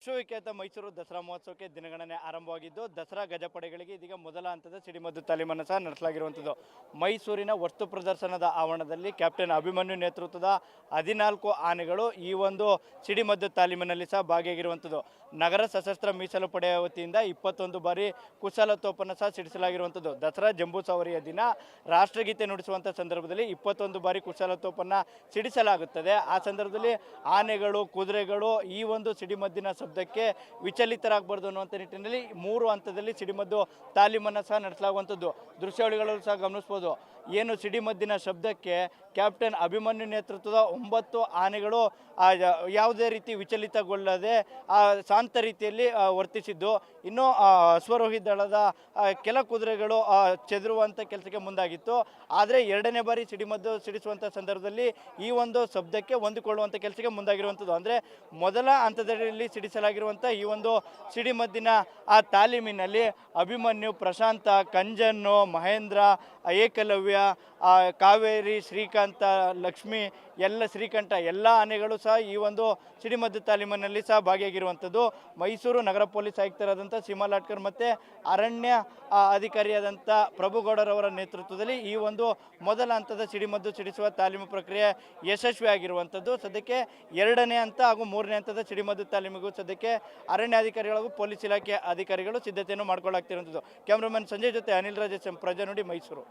ವಿಶ್ವವಿಖ್ಯಾತ ಮೈಸೂರು ದಸರಾ ಮಹೋತ್ಸವಕ್ಕೆ ದಿನಗಣನೆ ಆರಂಭವಾಗಿದ್ದು ದಸರಾ ಗಜಪಡೆಗಳಿಗೆ ಇದೀಗ ಮೊದಲ ಹಂತದ ಸಿಡಿಮದ್ದು ತಾಲೀಮನ್ನು ಸಹ ನಡೆಸಲಾಗಿರುವಂಥದ್ದು. ಮೈಸೂರಿನ ವಸ್ತು ಪ್ರದರ್ಶನದ ಆವರಣದಲ್ಲಿ ಕ್ಯಾಪ್ಟನ್ ಅಭಿಮನ್ಯು ನೇತೃತ್ವದ 14 ಆನೆಗಳು ಈ ಒಂದು ಸಿಡಿಮದ್ದು ತಾಲೀಮಿನಲ್ಲಿ ಸಹ ಭಾಗಿಯಾಗಿರುವಂಥದ್ದು. ನಗರ ಸಶಸ್ತ್ರ ಮೀಸಲು ಪಡೆಯ ವತಿಯಿಂದ 21 ಬಾರಿ ಕುಶಲತೋಪನ್ನು ಸಹ ಸಿಡಿಸಲಾಗಿರುವಂಥದ್ದು. ದಸರಾ ಜಂಬೂ ಸವಾರಿಯ ದಿನ ರಾಷ್ಟ್ರಗೀತೆ ನುಡಿಸುವಂಥ ಸಂದರ್ಭದಲ್ಲಿ 21 ಬಾರಿ ಕುಶಲತೋಪನ್ನು ಸಿಡಿಸಲಾಗುತ್ತದೆ. ಆ ಸಂದರ್ಭದಲ್ಲಿ ಆನೆಗಳು, ಕುದುರೆಗಳು ಈ ಒಂದು ಸಿಡಿಮದ್ದಿನ ಶಬ್ದಕ್ಕೆ ವಿಚಲಿತರಾಗಬಾರ್ದು ಅನ್ನುವಂಥ ನಿಟ್ಟಿನಲ್ಲಿ 3 ಹಂತದಲ್ಲಿ ಸಿಡಿಮದ್ದು ತಾಲೀಮನ್ನು ಸಹ ನಡೆಸಲಾಗುವಂಥದ್ದು. ದೃಶ್ಯಾವಳಿಗಳಲ್ಲೂ ಸಹ ಗಮನಿಸ್ಬೋದು. ಏನು ಸಿಡಿಮದ್ದಿನ ಶಬ್ದಕ್ಕೆ ಕ್ಯಾಪ್ಟನ್ ಅಭಿಮನ್ಯು ನೇತೃತ್ವದ 9 ಆನೆಗಳು ಯಾವುದೇ ರೀತಿ ವಿಚಲಿತಗೊಳ್ಳದೆ ಶಾಂತ ರೀತಿಯಲ್ಲಿ ವರ್ತಿಸಿದ್ದು, ಇನ್ನು ಅಶ್ವರೋಹಿ ದಳದ ಕೆಲ ಕುದುರೆಗಳು ಚೆದರುವಂಥ ಕೆಲಸಕ್ಕೆ ಮುಂದಾಗಿತ್ತು. ಆದರೆ ಎರಡನೇ ಬಾರಿ ಸಿಡಿಮದ್ದು ಸಿಡಿಸುವಂಥ ಸಂದರ್ಭದಲ್ಲಿ ಈ ಒಂದು ಶಬ್ದಕ್ಕೆ ಹೊಂದಿಕೊಳ್ಳುವಂಥ ಕೆಲಸಕ್ಕೆ ಮುಂದಾಗಿರುವಂಥದ್ದು. ಅಂದರೆ ಮೊದಲ ಹಂತದಲ್ಲಿ ಸಿಡಿಸಲಾಗಿರುವಂಥ ಈ ಒಂದು ಸಿಡಿಮದ್ದಿನ ತಾಲೀಮಿನಲ್ಲಿ ಅಭಿಮನ್ಯು, ಪ್ರಶಾಂತ, ಕಂಜನ್ನು, ಮಹೇಂದ್ರ, ಏಕಲವ್ಯ, ಕಾವೇರಿ, ಶ್ರೀಕಾಂತ, ಲಕ್ಷ್ಮಿ, ಶ್ರೀಕಂಠ ಎಲ್ಲ ಆನೆಗಳು ಸಹ ಈ ಒಂದು ಸಿಡಿಮದ್ದು ತಾಲೀಮಿನಲ್ಲಿ ಸಹ ಭಾಗಿಯಾಗಿರುವಂಥದ್ದು. ಮೈಸೂರು ನಗರ ಪೊಲೀಸ್ ಆಯುಕ್ತರಾದಂಥ ಸೀಮಾ ಲಾಟ್ಕರ್ ಮತ್ತು ಅರಣ್ಯ ಅಧಿಕಾರಿಯಾದಂಥ ಪ್ರಭುಗೌಡರವರ ನೇತೃತ್ವದಲ್ಲಿ ಈ ಒಂದು ಮೊದಲ ಹಂತದ ಸಿಡಿಮದ್ದು ಸಿಡಿಸುವ ತಾಲೀಮು ಪ್ರಕ್ರಿಯೆ ಯಶಸ್ವಿಯಾಗಿರುವಂಥದ್ದು. ಸದ್ಯಕ್ಕೆ 2ನೇ ಹಂತ ಹಾಗೂ 3ನೇ ಹಂತದ ಸಿಡಿಮದ್ದು ತಾಲೀಮಿಗೂ ಸದ್ಯಕ್ಕೆ ಅರಣ್ಯಾಧಿಕಾರಿಗಳು ಹಾಗೂ ಪೊಲೀಸ್ ಇಲಾಖೆ ಅಧಿಕಾರಿಗಳು ಸಿದ್ಧತೆಯನ್ನು ಮಾಡಿಕೊಳ್ಳಾಗ್ತಿರುವಂಥದ್ದು. ಕ್ಯಾಮ್ರಾಮನ್ ಸಂಜಯ್ ಜೊತೆ ಅನಿಲ್ ರಾಜೇಶ್, ಪ್ರಜಾನುಡಿ, ಮೈಸೂರು.